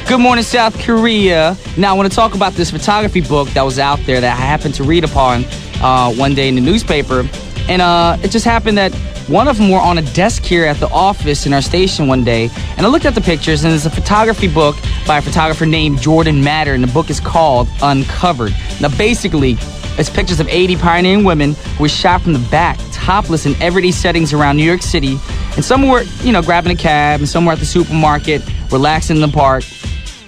Good morning, South Korea. Now, I want to talk about this photography book that was out there that I happened to read upon one day in the newspaper. And it just happened that one of them were on a desk here at the office in our station one day. And I looked at the pictures, and it's a photography book by a photographer named Jordan Matter, and the book is called Uncovered. Now, basically, it's pictures of 80 pioneering women who were shot from the back, topless in everyday settings around New York City. And some were, grabbing a cab, and some were at the supermarket, relaxing in the park.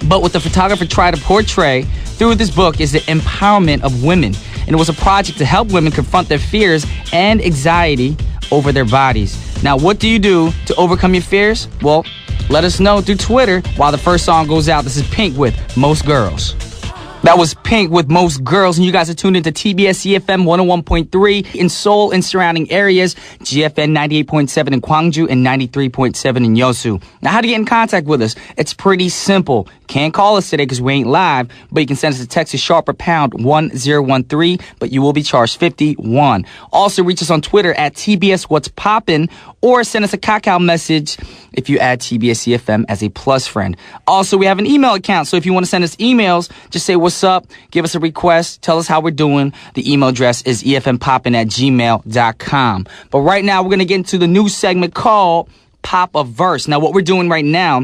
But what the photographer tried to portray through this book is the empowerment of women. And it was a project to help women confront their fears and anxiety over their bodies. Now, what do you do to overcome your fears? Well, let us know through Twitter while the first song goes out. This is Pink with Most Girls. That was Pink with Most Girls, and you guys are tuned into TBS efm 101.3 in Seoul and surrounding areas, GFN 98.7 in Gwangju and 93.7 in Yeosu. Now, how to get in contact with us? It's pretty simple. Can't call us today because we ain't live, but you can send us a text to sharper pound 1013, but you will be charged 51. Also, reach us on Twitter at TBS What's Poppin', or send us a Kakao message if you add TBS efm as a plus friend. Also, we have an email account, so if you want to send us emails, just say what's up, give us a request, tell us how we're doing. The email address is efmpoppin@gmail.com. But right now, we're going to get into the new segment called Pop a Verse. Now, what we're doing right now,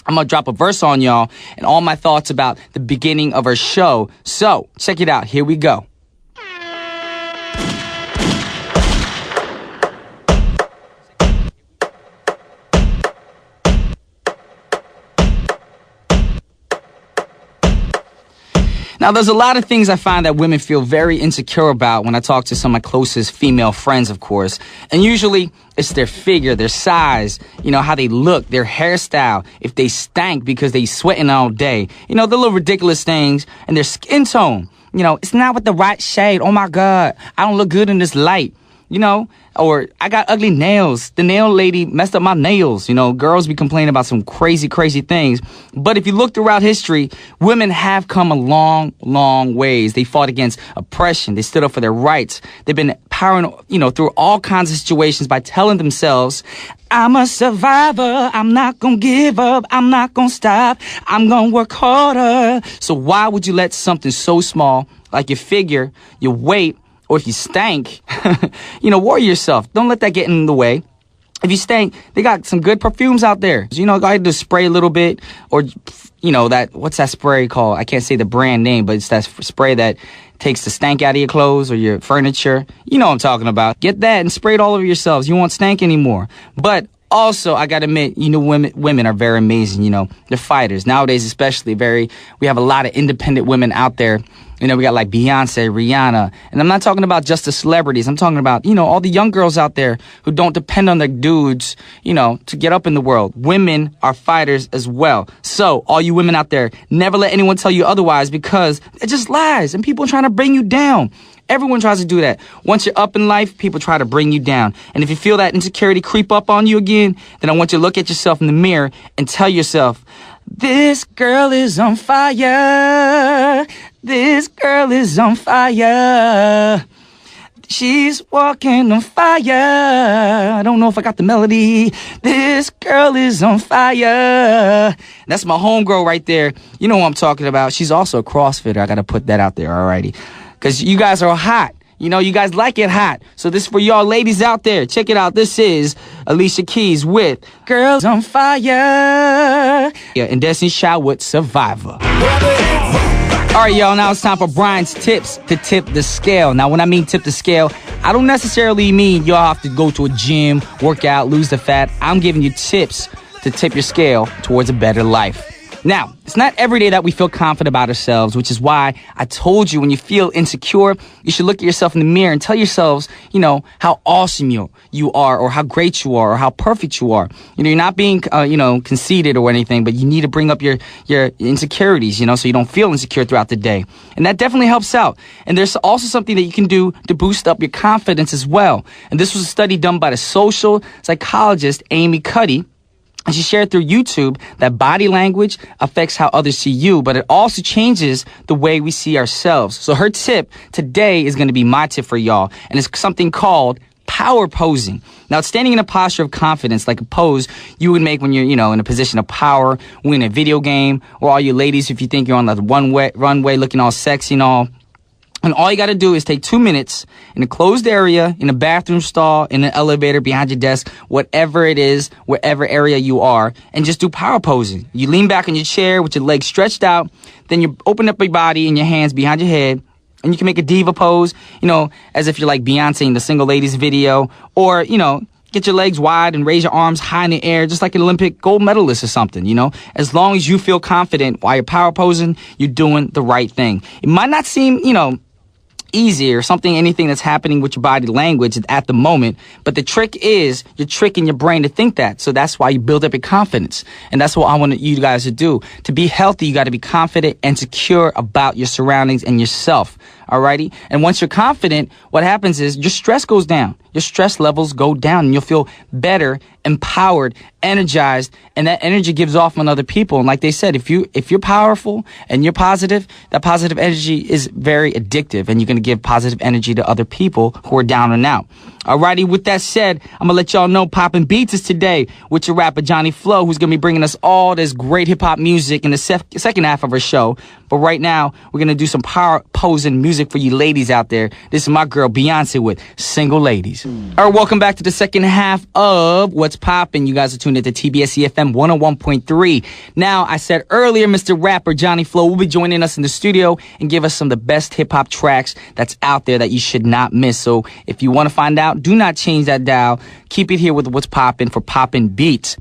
I'm going to drop a verse on y'all and all my thoughts about the beginning of our show. So, check it out. Here we go. Now, there's a lot of things I find that women feel very insecure about when I talk to some of my closest female friends, of course. And usually, it's their figure, their size, how they look, their hairstyle, if they stank because they sweating all day. The little ridiculous things, and their skin tone. It's not with the right shade. Oh, my God, I don't look good in this light. Or I got ugly nails. The nail lady messed up my nails. Girls be complaining about some crazy, crazy things. But if you look throughout history, women have come a long, long ways. They fought against oppression. They stood up for their rights. They've been powering, through all kinds of situations by telling themselves, I'm a survivor. I'm not gonna give up. I'm not gonna stop. I'm gonna work harder. So why would you let something so small, like your figure, your weight, or if you stank, worry yourself. Don't let that get in the way. If you stank, they got some good perfumes out there. Go ahead and spray a little bit, or, what's that spray called? I can't say the brand name, but it's that spray that takes the stank out of your clothes or your furniture. You know what I'm talking about. Get that and spray it all over yourselves. You won't stank anymore. But also, I gotta admit, women are very amazing. They're fighters. Nowadays, especially, we have a lot of independent women out there. We got like Beyonce, Rihanna. And I'm not talking about just the celebrities. I'm talking about, all the young girls out there who don't depend on their dudes, to get up in the world. Women are fighters as well. So, all you women out there, never let anyone tell you otherwise, because it just lies and people are trying to bring you down. Everyone tries to do that. Once you're up in life, people try to bring you down. And if you feel that insecurity creep up on you again, then I want you to look at yourself in the mirror and tell yourself, this girl is on fire. This girl is on fire. She's walking on fire. I don't know if I got the melody. This girl is on fire. That's my homegirl right there. You know who I'm talking about. She's also a CrossFitter. I got to put that out there, alrighty. Because you guys are hot. You guys like it hot. So this is for y'all ladies out there. Check it out. This is Alicia Keys with Girls on Fire. Yeah, and Destiny Child with Survivor. All right, y'all. Now it's time for Brian's tips to tip the scale. Now, when I mean tip the scale, I don't necessarily mean y'all have to go to a gym, work out, lose the fat. I'm giving you tips to tip your scale towards a better life. Now, it's not every day that we feel confident about ourselves, which is why I told you when you feel insecure, you should look at yourself in the mirror and tell yourselves, how awesome you are, or how great you are, or how perfect you are. You're not being, conceited or anything, but you need to bring up your insecurities, so you don't feel insecure throughout the day. And that definitely helps out. And there's also something that you can do to boost up your confidence as well. And this was a study done by the social psychologist Amy Cuddy. And she shared through YouTube that body language affects how others see you, but it also changes the way we see ourselves. So her tip today is going to be my tip for y'all, and it's something called power posing. Now, it's standing in a posture of confidence, like a pose you would make when you're, in a position of power, winning a video game, or all you ladies, if you think you're on the runway looking all sexy and all. And all you got to do is take 2 minutes in a closed area, in a bathroom stall, in an elevator, behind your desk, whatever it is, wherever area you are, and just do power posing. You lean back on your chair with your legs stretched out, then you open up your body and your hands behind your head, and you can make a diva pose, as if you're like Beyonce in the Single Ladies video, or, get your legs wide and raise your arms high in the air, just like an Olympic gold medalist or something, As long as you feel confident while you're power posing, you're doing the right thing. It might not seem, easy or anything that's happening with your body language at the moment. But the trick is you're tricking your brain to think that. So that's why you build up your confidence. And that's what I want you guys to do. To be healthy, you got to be confident and secure about your surroundings and yourself. Alrighty? And once you're confident, what happens is your stress goes down. Your stress levels go down and you'll feel better, empowered, energized, and that energy gives off on other people. And like they said, if you're powerful and you're positive, that positive energy is very addictive and you're going to give positive energy to other people who are down and out. Alrighty, with that said, I'm going to let y'all know Poppin' Beats is today with your rapper Johnny Flo, who's going to be bringing us all this great hip-hop music in the second half of our show. But right now, we're going to do some power posing music for you ladies out there. This is my girl Beyonce with Single Ladies. All right, welcome back to the second half of What's Poppin'. You guys are tuned into TBS efm 101.3. Now, I said earlier, Mr. Rapper Johnny Flo will be joining us in the studio and give us some of the best hip-hop tracks that's out there that you should not miss. So if you want to find out, do not change that dial. Keep it here with What's Poppin' for Poppin' Beats.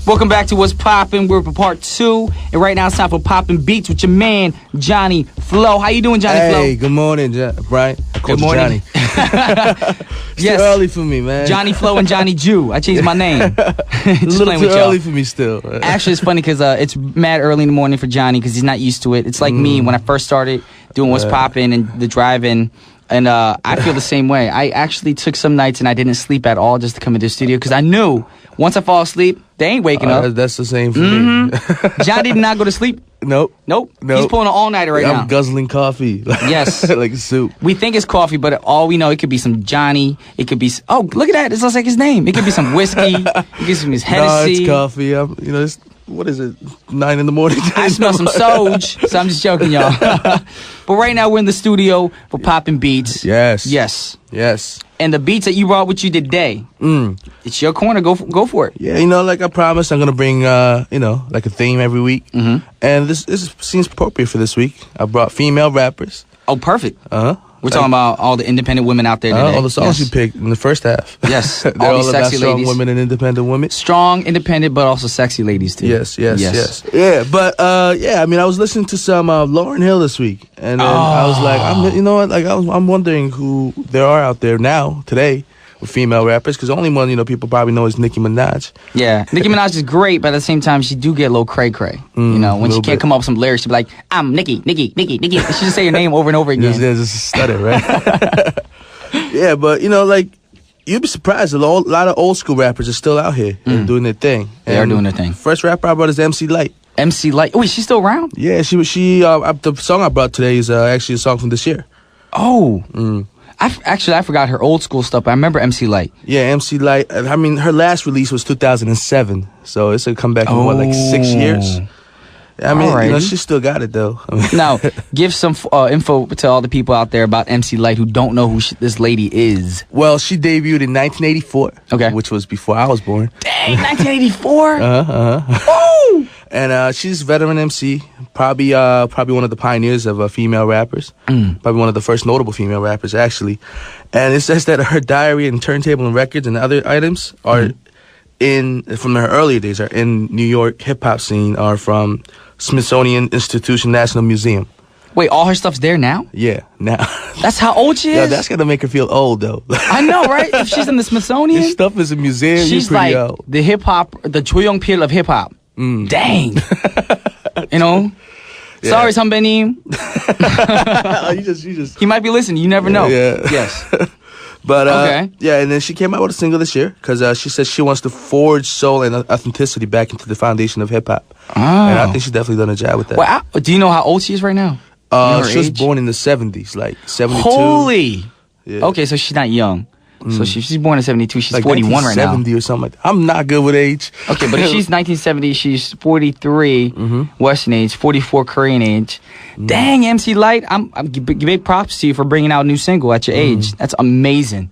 Welcome back to What's Poppin'. We're for part 2, and right now it's time for Poppin' Beats with your man Johnny Flo. How you doing, Johnny Flo? Hey, good morning, Brian. Good morning. It's too early for me, man. Johnny Flo and Johnny Jew. I changed my name. A little too early for me still. Actually, it's funny because it's mad early in the morning for Johnny because he's not used to it. It's like me when I first started doing What's Poppin' and the drive-in. And I feel the same way. I actually took some nights and I didn't sleep at all just to come into the studio because I knew once I fall asleep, they ain't waking up. That's the same for me. Johnny did not go to sleep. Nope. He's pulling an all-nighter right now. I'm guzzling coffee. Yes. Like soup. We think it's coffee, but all we know, it could be some Johnny. It could be, oh, look at that. It looks like his name. It could be some whiskey. It could be some his Hennessy. No, it's coffee. It's, what is it, 9 in the morning? I smell some Soj, so I'm just joking, y'all. But right now, we're in the studio for Poppin' Beats. Yes. And the beats that you brought with you today, it's your corner. Go for it. Yeah, like I promised, I'm going to bring, like a theme every week. Mm-hmm. And this seems appropriate for this week. I brought female rappers. Oh, perfect. We're talking about all the independent women out there today. All the songs you picked in the first half. Yes. They're all these about sexy strong ladies. women and independent women. Strong, independent, but also sexy ladies, too. Yes. Yeah, but, I was listening to some Lauryn Hill this week. And then I was like, I'm wondering who there are out there now, today, with female rappers, because the only one, people probably know is Nicki Minaj. Yeah, Nicki Minaj is great, but at the same time, she do get a little cray-cray. When she can't come up with some lyrics, she'll be like, I'm Nicki. She just say your name over and over again. Just stutter, right? Yeah, but, you'd be surprised. A lot of old school rappers are still out here and doing their thing. They are doing their thing. First rapper I brought is MC Lyte. MC Lyte. Oh, is she still around? Yeah, the song I brought today is actually a song from this year. Oh. I forgot her old school stuff, but I remember MC Lyte. Yeah, MC Lyte. I mean, her last release was 2007, so it's a comeback in 6 years? I mean, she still got it, though. Now, give some info to all the people out there about MC Lyte who don't know who this lady is. Well, she debuted in 1984, which was before I was born. Dang, 1984? Woo! And she's a veteran MC, probably one of the pioneers of female rappers. Probably one of the first notable female rappers, actually. And it says that her diary and turntable and records and other items are from her earlier days, are in New York hip-hop scene, are from Smithsonian Institution National Museum. Wait, all her stuff's there now? Yeah, now. That's how old she is? Yeah, that's gonna make her feel old, though. I know, right? If she's in the Smithsonian? This stuff is a museum, she's you're pretty like old. the hip-hop, the Choyong Pil of hip-hop. Dang. You know? Yeah. Sorry, 선배님. you just. He might be listening. You never know. Yeah. Yes. But okay. Yeah, and then she came out with a single this year because she says she wants to forge soul and authenticity back into the foundation of hip hop. Oh. And I think she's definitely done a job with that. Well, do you know how old she is right now? She was born in the 70s, like 72. Holy. Yeah. Okay, so she's not young. So she's born in 72. She's like 41 right now. 70 or something like that. I'm not good with age. Okay, but if she's 1970, she's 43 Western age, 44 Korean age. Dang, MC Light, I'm big props to you for bringing out a new single at your age. That's amazing.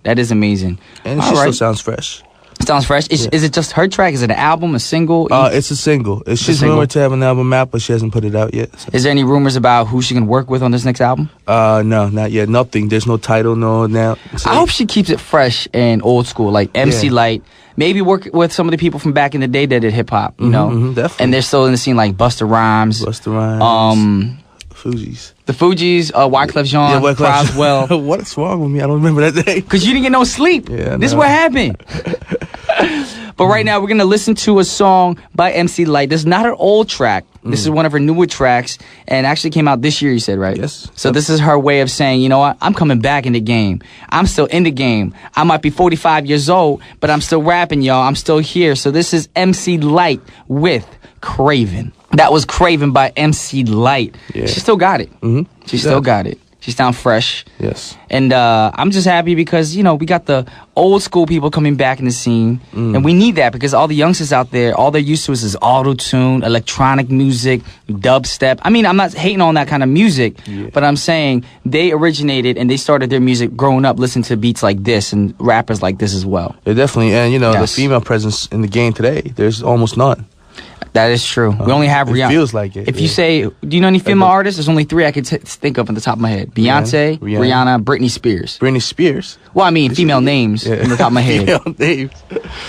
That is amazing. And she still sounds fresh. Sounds fresh. Is it just her track? Is it an album, a single? It's a single. She's rumored to have an album out, but she hasn't put it out yet. So. Is there any rumors about who she can work with on this next album? No, not yet. Nothing. There's no title, no now. So. I hope she keeps it fresh and old school, like MC Light. Maybe work with some of the people from back in the day that did hip hop, you know? Definitely. And they're still in the scene, like Busta Rhymes. Fugees. The Fugees, Wyclef Jean, Croswell. What's wrong with me? I don't remember that day. Because you didn't get no sleep. Yeah, this is what happened. But right now, we're going to listen to a song by MC Light. This is not an old track. This is one of her newer tracks, and actually came out this year, you said, right? Yes. So this is her way of saying, you know what? I'm coming back in the game. I'm still in the game. I might be 45 years old, but I'm still rapping, y'all. I'm still here. So this is MC Light with Craven. That was Craven by MC Light. Yeah. She still got it. She still got it. She sounds fresh. Yes. And I'm just happy because, you know, we got the old school people coming back in the scene. And we need that because all the youngsters out there, all they're used to is auto-tune, electronic music, dubstep. I mean, I'm not hating on that kind of music, but I'm saying they originated and they started their music growing up listening to beats like this and rappers like this as well. Yeah, definitely. And, you know, the female presence in the game today, there's almost none. That is true. We only have Rihanna. It feels like it. If you say, do you know any female artists? There's only three I could think of on the top of my head. Beyonce, Rihanna, Britney Spears. Britney Spears? Well, I mean, female names on the top of my head. Female names.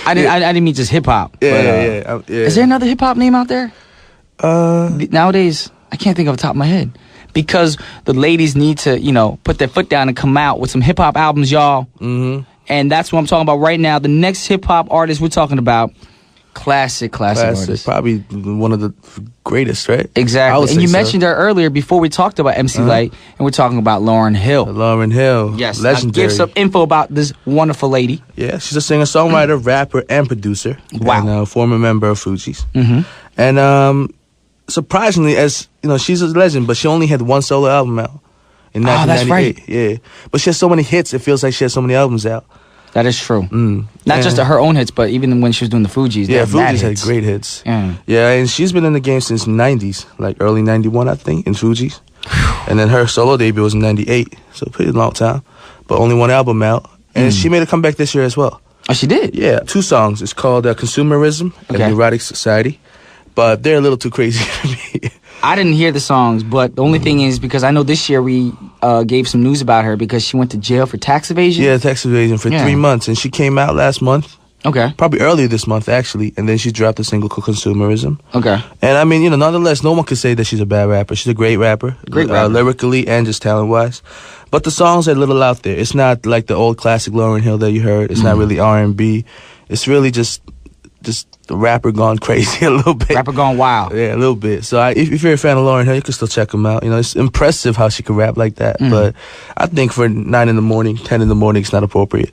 I didn't mean just hip-hop. Yeah. Is there another hip-hop name out there? Nowadays, I can't think of the top of my head. Because the ladies need to, you know, put their foot down and come out with some hip-hop albums, y'all. And that's what I'm talking about right now. The next hip-hop artist we're talking about, classic artist. Probably one of the greatest, right? Exactly. And you mentioned her earlier before we talked about MC Light, and we're talking about Lauryn Hill. Lauryn Hill. Yes. Legendary. Give some info about this wonderful lady. Yeah, she's a singer-songwriter, rapper, and producer. Wow. And a former member of Fugees. And surprisingly, as you know, she's a legend, but she only had one solo album out in 1998. That's right. Yeah. But she has so many hits, it feels like she has so many albums out. That is true. Not just her own hits, but even when she was doing the Fugees. Yeah, Fugees had great hits. Yeah, and she's been in the game since 90s, like early 91, I think, in Fugees. And then her solo debut was in 98, so a pretty long time. But only one album out. And she made a comeback this year as well. Oh, she did? Yeah, 2 songs. It's called Consumerism and Erotic Society. But they're a little too crazy for me. I didn't hear the songs, but the only thing is because I know this year we gave some news about her because she went to jail for tax evasion. Yeah, tax evasion for 3 months. And she came out last month. Okay. Probably earlier this month, actually. And then she dropped a single called Consumerism. Okay. And I mean, you know, nonetheless, no one could say that she's a bad rapper. She's a great rapper. Lyrically and just talent-wise. But the songs are a little out there. It's not like the old classic Lauryn Hill that you heard. It's not really R&B. It's really just the rapper gone crazy a little bit. Rapper gone wild. Yeah, a little bit. So if you're a fan of Lauryn Hill, you can still check him out. You know, it's impressive how she can rap like that. But I think for 9 in the morning, 10 in the morning, it's not appropriate.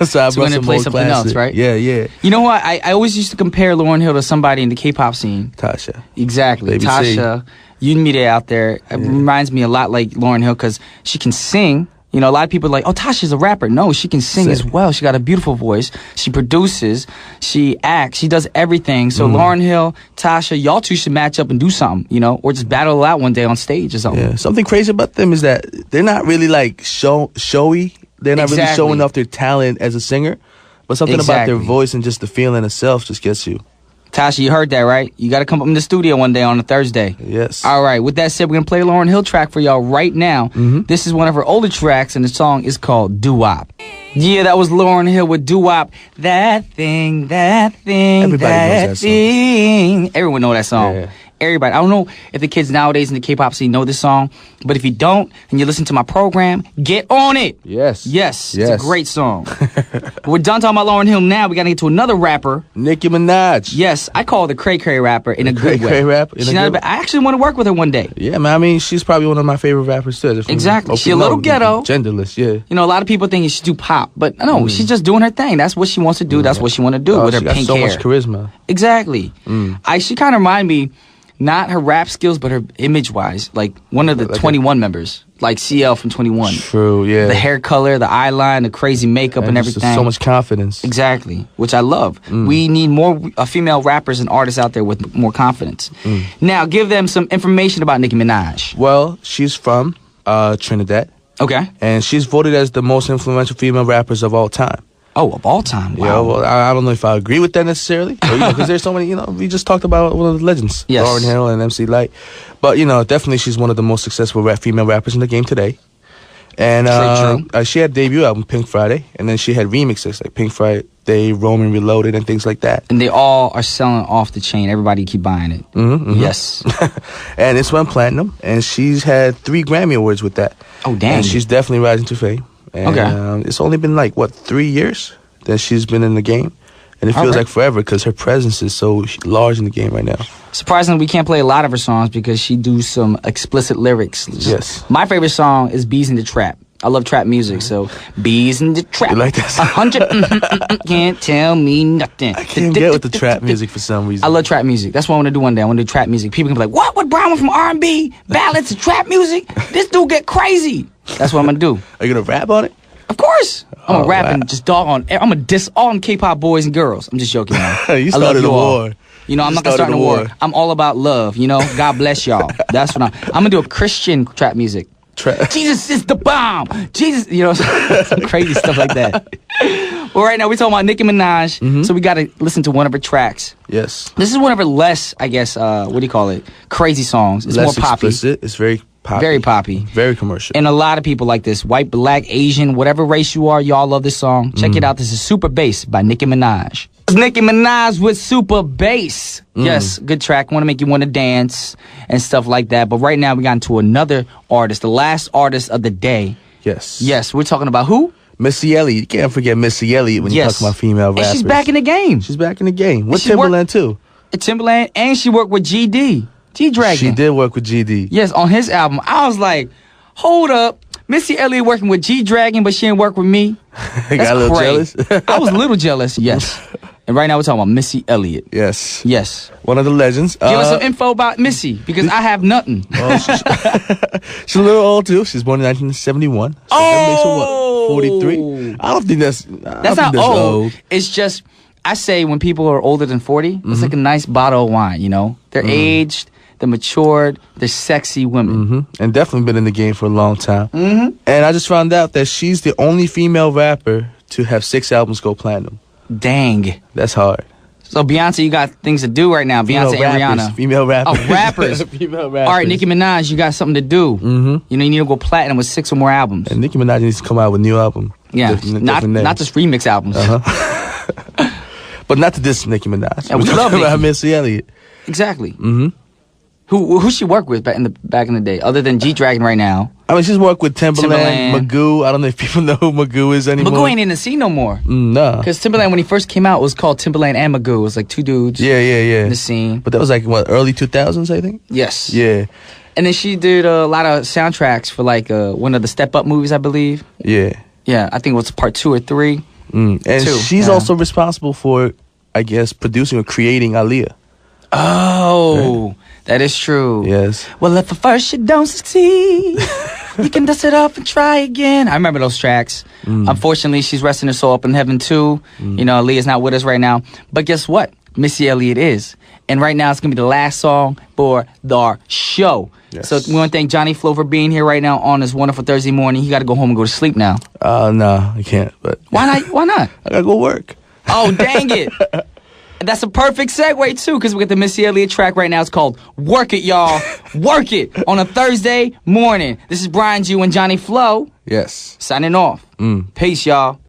So I brought some play something else, right? Yeah. You know what? I always used to compare Lauryn Hill to somebody in the K-pop scene. Tasha. Exactly. Baby Tasha. You meet her out there. It reminds me a lot like Lauryn Hill because she can sing. You know, a lot of people are like, oh, Tasha's a rapper. No, she can sing as well. She got a beautiful voice. She produces. She acts. She does everything. So Lauryn Hill, Tasha, y'all two should match up and do something, you know, or just battle it out one day on stage or something. Yeah. Something crazy about them is that they're not really like showy. They're not really showing off their talent as a singer. But something about their voice and just the feeling itself just gets you. Tasha, you heard that, right? You got to come up in the studio one day on a Thursday. Yes. All right. With that said, we're going to play a Lauryn Hill track for y'all right now. This is one of her older tracks, and the song is called Doo-Wop. Yeah, that was Lauryn Hill with Doo-Wop. That thing, Everybody knows that thing. Everyone know that song. Yeah. everybody. I don't know if the kids nowadays in the K-pop scene know this song, but if you don't and you listen to my program, get on it. Yes. Yes. It's a great song. We're done talking about Lauryn Hill now. We got to get to another rapper. Nicki Minaj. Yes, I call her the cray-cray rapper in a good way. Cray-cray rapper. I actually want to work with her one day. Yeah, man. I mean, she's probably one of my favorite rappers too. Exactly. She's a little ghetto. Genderless, yeah. You know, a lot of people think she do pop, but no, she's just doing her thing. That's what she wants to do. That's what she want to do with her pink hair. She got so much charisma. Exactly. She kind of remind me, not her rap skills, but her image-wise, like one of the 21 members, like CL from 21. True, yeah. The hair color, the eyeline, the crazy makeup and everything. So much confidence. Exactly, which I love. We need more female rappers and artists out there with more confidence. Now, give them some information about Nicki Minaj. Well, she's from Trinidad. Okay. And she's voted as the most influential female rappers of all time. Oh, of all time. Wow. Yeah, well, I don't know if I agree with that necessarily. Because there's so many, we just talked about one of the legends. Yes. Lauryn Hill and MC Lyte. But, definitely she's one of the most successful female rappers in the game today. And she had a debut album, Pink Friday. And then she had remixes like Pink Friday, Roman Reloaded, and things like that. And they all are selling off the chain. Everybody keep buying it. Yes. And it's went platinum. And she's had 3 Grammy Awards with that. Oh, damn. And she's definitely rising to fame. And it's only been 3 years that she's been in the game. And it feels like forever because her presence is so large in the game right now. Surprisingly, we can't play a lot of her songs because she do some explicit lyrics. Yes. My favorite song is Bees in the Trap. I love trap music, so Bees in the Trap. You like that song? 100 can't tell me nothing. I can't get with the trap music for some reason. I love trap music. That's what I want to do one day. I want to do trap music. People can be like, what Brown went from R&B, ballads to trap music? This dude get crazy. That's what I'm going to do. Are you going to rap on it? Of course. I'm going to rap and just dog on. I'm going to diss all them K-pop boys and girls. I'm just joking, man. You started a war. I'm not going to start a war. I'm all about love, God bless y'all. That's what I'm going to do a Christian trap music. Jesus is the bomb. Jesus, some crazy stuff like that. Well, right now we're talking about Nicki Minaj, so we got to listen to one of her tracks. Yes. This is one of her less, I guess, crazy songs. It's less more poppy. Explicit. It's very poppy. Very poppy. Very commercial. And a lot of people like this. White, black, Asian, whatever race you are, y'all love this song. Check it out. This is Super Bass by Nicki Minaj. Nicki Minaj with Super Bass. Yes, good track. Want to make you want to dance and stuff like that. But right now we got into another artist, the last artist of the day. Yes. Yes, we're talking about who? Missy Elliott. You can't forget Missy Elliott when you talk about female rappers. And she's back in the game. She's back in the game. With Timbaland, too. Timbaland, and she worked with GD. G-Dragon. She did work with GD. Yes, on his album. I was like, hold up. Missy Elliott working with G-Dragon, but she didn't work with me? That's got a little jealous? I was a little jealous, yes. And right now we're talking about Missy Elliott. Yes. Yes. One of the legends. Give us some info about Missy, because I have nothing. She's a little old, too. She's born in 1971. So that makes her, what, 43? I don't think that's not old. It's just, I say when people are older than 40, it's like a nice bottle of wine, They're aged, they're matured, they're sexy women. And definitely been in the game for a long time. And I just found out that she's the only female rapper to have 6 albums go platinum. Dang. That's hard. So Beyonce, you got things to do right now. Beyonce and Rihanna. Female rappers. Oh, rappers. Female rappers. All right, Nicki Minaj, you got something to do. You need to go platinum with 6 or more albums. And Nicki Minaj needs to come out with a new album. Yeah, not just remix albums. But not to diss Nicki Minaj. Yeah, we love about Missy Elliott. Exactly. Who she worked with back in the day, other than G-Dragon right now? I mean, she's worked with Timbaland, Magoo. I don't know if people know who Magoo is anymore. Magoo ain't in the scene no more. No. Because Timbaland, when he first came out, was called Timbaland and Magoo. It was like 2 dudes. Yeah. In the scene. But that was early 2000s, I think? Yes. Yeah. And then she did a lot of soundtracks for one of the Step Up movies, I believe. Yeah. Yeah, I think it was part 2 or 3. And she's also responsible for, I guess, producing or creating Aaliyah. Oh, right. That is true. Yes. Well, if at first you don't succeed, you can dust it off and try again. I remember those tracks. Unfortunately, she's resting her soul up in heaven too. Aaliyah's not with us right now. But guess what? Missy Elliott is. And right now, it's going to be the last song for our show. Yes. So we want to thank Johnny Flo for being here right now on this wonderful Thursday morning. You got to go home and go to sleep now. No, I can't. But Why not? Why not? I got to go work. Oh, dang it. That's a perfect segue, too, because we got the Missy Elliott track right now. It's called Work It, y'all. Work it on a Thursday morning. This is Brian Jew and Johnny Flo. Yes. Signing off. Peace, y'all.